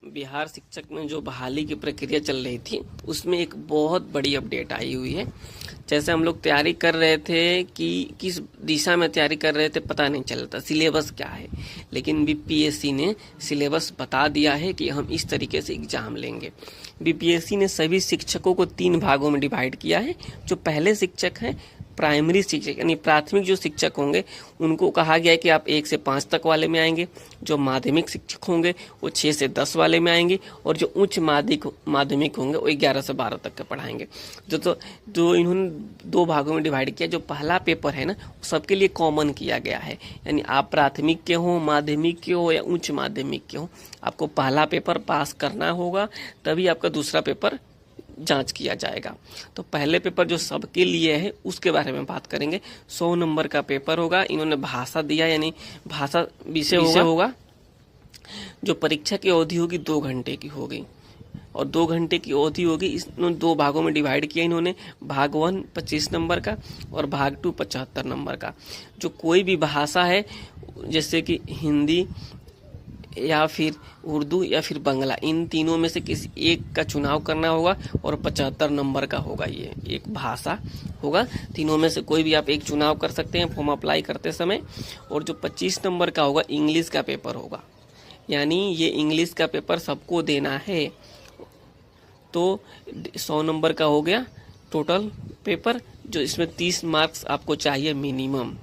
बिहार शिक्षक में जो बहाली की प्रक्रिया चल रही थी उसमें एक बहुत बड़ी अपडेट आई हुई है। जैसे हम लोग तैयारी कर रहे थे कि किस दिशा में तैयारी कर रहे थे पता नहीं चलता सिलेबस क्या है, लेकिन बीपीएससी ने सिलेबस बता दिया है कि हम इस तरीके से एग्जाम लेंगे। बीपीएससी ने सभी शिक्षकों को 3 भागों में डिवाइड किया है। जो पहले शिक्षक हैं प्राइमरी शिक्षक यानी प्राथमिक जो शिक्षक होंगे उनको कहा गया है कि आप 1 से 5 तक वाले में आएंगे। जो माध्यमिक शिक्षक होंगे वो 6 से 10 वाले में आएंगे और जो उच्च माध्यमिक होंगे वो 11 से 12 तक के पढ़ाएंगे। जो इन्होंने 2 भागों में डिवाइड किया। जो पहला पेपर है ना सबके लिए कॉमन किया गया है, यानी आप प्राथमिक के हो, माध्यमिक के हो या उच्च माध्यमिक के हो, आपको पहला पेपर पास करना होगा तभी आपका दूसरा पेपर जांच किया जाएगा। तो पहले पेपर जो सबके लिए है उसके बारे में बात करेंगे। 100 नंबर का पेपर होगा। इन्होंने भाषा दिया यानी भाषा विषय होगा। जो परीक्षा की अवधि होगी 2 घंटे की होगी और 2 घंटे की अवधि होगी। इन्होंने 2 भागों में डिवाइड किया। इन्होंने भाग 1 25 नंबर का और भाग 2 75 नंबर का। जो कोई भी भाषा है जैसे कि हिंदी या फिर उर्दू या फिर बांग्ला, इन तीनों में से किसी एक का चुनाव करना होगा और 75 नंबर का होगा। ये एक भाषा होगा। तीनों में से कोई भी आप एक चुनाव कर सकते हैं फॉर्म अप्लाई करते समय। और जो 25 नंबर का होगा इंग्लिश का पेपर होगा, यानी ये इंग्लिश का पेपर सबको देना है। तो 100 नंबर का हो गया टोटल पेपर, जो इसमें 30 मार्क्स आपको चाहिए मिनिमम।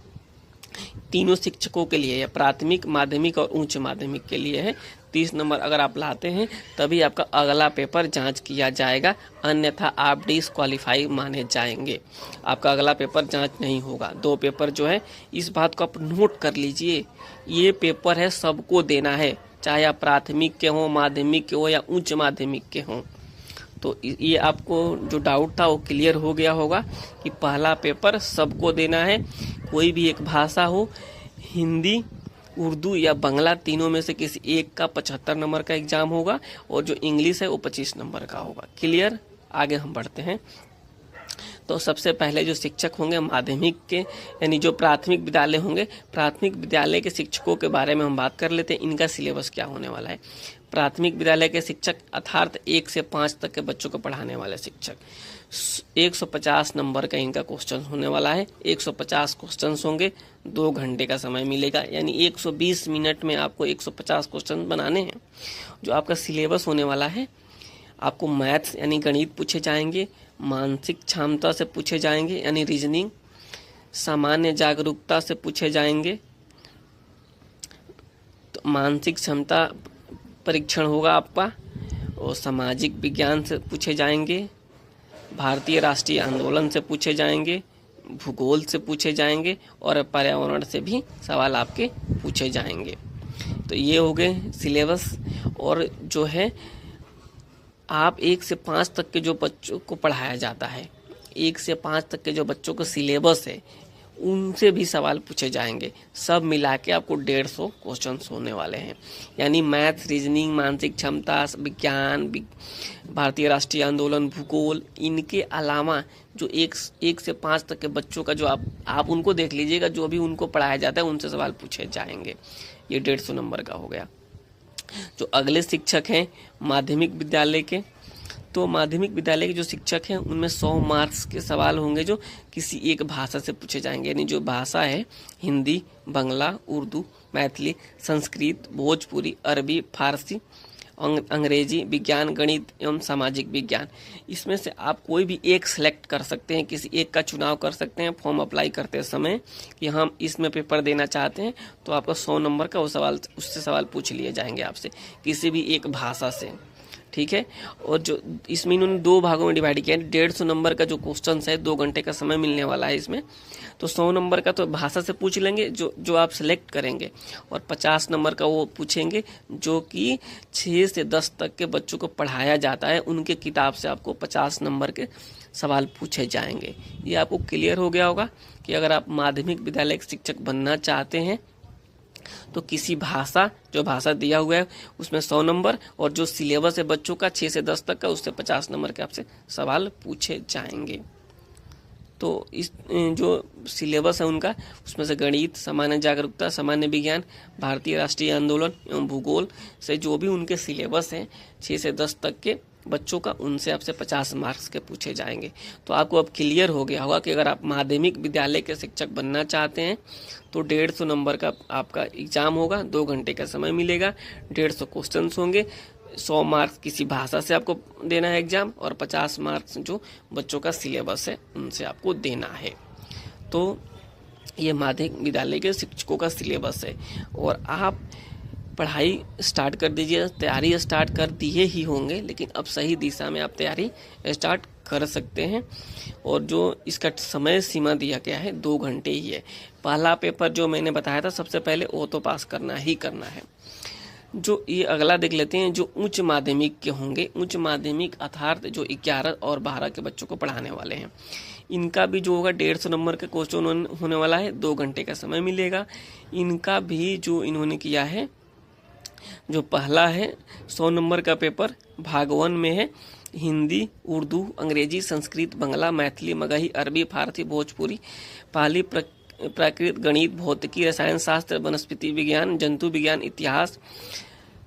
तीनों शिक्षकों के लिए है, प्राथमिक माध्यमिक और उच्च माध्यमिक के लिए है। 30 नंबर अगर आप लाते हैं तभी आपका अगला पेपर जांच किया जाएगा, अन्यथा आप डिस्क्वालीफाई माने जाएंगे। आपका अगला पेपर जांच नहीं होगा। 2 पेपर जो है इस बात को आप नोट कर लीजिए, ये पेपर है सबको देना है, चाहे आप प्राथमिक के हों, माध्यमिक के हो या उच्च माध्यमिक के हों। तो ये आपको जो डाउट था वो क्लियर हो गया होगा कि पहला पेपर सबको देना है। कोई भी एक भाषा हो, हिंदी, उर्दू या बांग्ला, तीनों में से किसी एक का 75 नंबर का एग्जाम होगा और जो इंग्लिश है वो 25 नंबर का होगा। क्लियर? आगे हम बढ़ते हैं। तो सबसे पहले जो शिक्षक होंगे माध्यमिक के यानी जो प्राथमिक विद्यालय होंगे, प्राथमिक विद्यालय के शिक्षकों के बारे में हम बात कर लेते हैं। इनका सिलेबस क्या होने वाला है। प्राथमिक विद्यालय के शिक्षक अर्थात 1 से 5 तक के बच्चों को पढ़ाने वाले शिक्षक, 150 नंबर का इनका क्वेश्चन होने वाला है। 150 क्वेश्चन होंगे, 2 घंटे का समय मिलेगा, यानी 120 मिनट में आपको 150 क्वेश्चन बनाने हैं। जो आपका सिलेबस होने वाला है, आपको मैथ्स यानी गणित पूछे जाएंगे, मानसिक क्षमता से पूछे जाएंगे यानी रीजनिंग, सामान्य जागरूकता से पूछे जाएंगे, तो मानसिक क्षमता परीक्षण होगा आपका, और सामाजिक विज्ञान से पूछे जाएंगे, भारतीय राष्ट्रीय आंदोलन से पूछे जाएंगे, भूगोल से पूछे जाएंगे और पर्यावरण से भी सवाल आपके पूछे जाएंगे। तो ये हो गए सिलेबस। और जो है आप 1 से 5 तक के जो बच्चों को पढ़ाया जाता है, 1 से 5 तक के जो बच्चों का सिलेबस है उनसे भी सवाल पूछे जाएंगे। सब मिला के आपको 150 क्वेश्चन होने वाले हैं, यानी मैथ्स, रीजनिंग, मानसिक क्षमता, विज्ञान, भारतीय राष्ट्रीय आंदोलन, भूगोल, इनके अलावा जो 1 से 5 तक के बच्चों का जो आप उनको देख लीजिएगा, जो भी उनको पढ़ाया जाता है उनसे सवाल पूछे जाएंगे। ये 150 नंबर का हो गया। जो अगले शिक्षक हैं माध्यमिक विद्यालय के, तो माध्यमिक विद्यालय के जो शिक्षक हैं उनमें 100 मार्क्स के सवाल होंगे जो किसी एक भाषा से पूछे जाएंगे, यानी जो भाषा है हिंदी, बांग्ला, उर्दू, मैथिली, संस्कृत, भोजपुरी, अरबी, फारसी, अंग्रेजी, विज्ञान, गणित एवं सामाजिक विज्ञान। इसमें से आप कोई भी एक सेलेक्ट कर सकते हैं, किसी एक का चुनाव कर सकते हैं फॉर्म अप्लाई करते समय कि हम इसमें पेपर देना चाहते हैं। तो आपका 100 नंबर का वो सवाल, उससे सवाल पूछ लिए जाएंगे आपसे किसी भी एक भाषा से, ठीक है। और जो इसमें इन्होंने 2 भागों में डिवाइड किया है। 150 नंबर का जो क्वेश्चन है 2 घंटे का समय मिलने वाला है इसमें। तो 100 नंबर का तो भाषा से पूछ लेंगे जो आप सेलेक्ट करेंगे, और 50 नंबर का वो पूछेंगे जो कि 6 से 10 तक के बच्चों को पढ़ाया जाता है, उनके किताब से आपको 50 नंबर के सवाल पूछे जाएंगे। ये आपको क्लियर हो गया होगा कि अगर आप माध्यमिक विद्यालय के शिक्षक बनना चाहते हैं तो किसी भाषा, जो भाषा दिया हुआ है उसमें 100 नंबर, और जो सिलेबस है बच्चों का 6 से 10 तक का, उससे 50 नंबर के आपसे सवाल पूछे जाएंगे। तो इस जो सिलेबस है उनका, उसमें से गणित, सामान्य जागरूकता, सामान्य विज्ञान, भारतीय राष्ट्रीय आंदोलन एवं भूगोल से जो भी उनके सिलेबस हैं 6 से 10 तक के बच्चों का, उनसे आपसे 50 मार्क्स के पूछे जाएंगे। तो आपको अब क्लियर हो गया होगा कि अगर आप माध्यमिक विद्यालय के शिक्षक बनना चाहते हैं तो 150 नंबर का आपका एग्जाम होगा, 2 घंटे का समय मिलेगा, 150 क्वेश्चन होंगे, 100 मार्क्स किसी भाषा से आपको देना है एग्जाम, और 50 मार्क्स जो बच्चों का सिलेबस है उनसे आपको देना है। तो ये माध्यमिक विद्यालय के शिक्षकों का सिलेबस है, और आप पढ़ाई स्टार्ट कर दीजिए। तैयारी स्टार्ट कर दिए ही होंगे, लेकिन अब सही दिशा में आप तैयारी स्टार्ट कर सकते हैं। और जो इसका समय सीमा दिया गया है 2 घंटे ही है। पहला पेपर जो मैंने बताया था सबसे पहले, वो तो पास करना ही करना है। जो ये अगला देख लेते हैं, जो उच्च माध्यमिक के होंगे, उच्च माध्यमिक अर्थात जो 11 और 12 के बच्चों को पढ़ाने वाले हैं, इनका भी जो होगा 150 नंबर का क्वेश्चन होने वाला है, 2 घंटे का समय मिलेगा। इनका भी जो इन्होंने किया है, जो पहला है 100 नंबर का पेपर भाग 1 में है, हिंदी, उर्दू, अंग्रेजी, संस्कृत, बांग्ला, मैथिली, मगही, अरबी, फारसी, भोजपुरी, पाली, प्राकृत, गणित, भौतिकी, रसायन शास्त्र, वनस्पति विज्ञान, जंतु विज्ञान, इतिहास,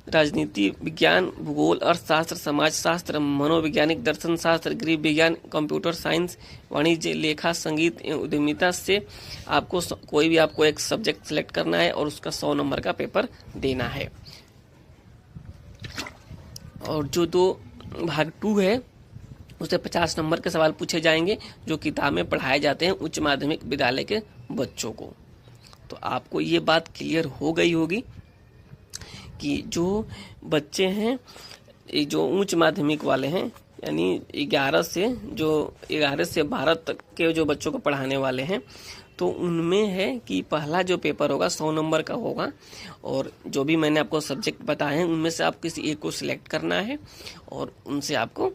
राजनीति विज्ञान, भूगोल, अर्थशास्त्र, समाज शास्त्र, मनोवैज्ञानिक, दर्शन शास्त्र, गृह विज्ञान, कंप्यूटर साइंस, वाणिज्य, लेखा, संगीत एवं उद्यमिता से आपको कोई भी आपको एक सब्जेक्ट सेलेक्ट करना है और उसका 100 नंबर का पेपर देना है। और जो 2 भाग 2 है, उसे 50 नंबर के सवाल पूछे जाएंगे जो किताब में पढ़ाए जाते हैं उच्च माध्यमिक विद्यालय के बच्चों को। तो आपको ये बात क्लियर हो गई होगी कि जो बच्चे हैं, जो उच्च माध्यमिक वाले हैं, यानी 11 से 12 तक के जो बच्चों को पढ़ाने वाले हैं, तो उनमें है कि पहला जो पेपर होगा 100 नंबर का होगा, और जो भी मैंने आपको सब्जेक्ट बताए हैं उनमें से आप किसी एक को सिलेक्ट करना है और उनसे आपको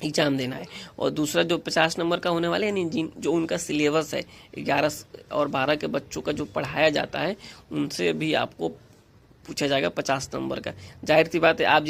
एग्जाम देना है। और दूसरा जो 50 नंबर का होने वाला है, यानी जो उनका सिलेबस है 11 और 12 के बच्चों का जो पढ़ाया जाता है, उनसे भी आपको पूछा जाएगा 50 नंबर का। जाहिर सी बात है, आप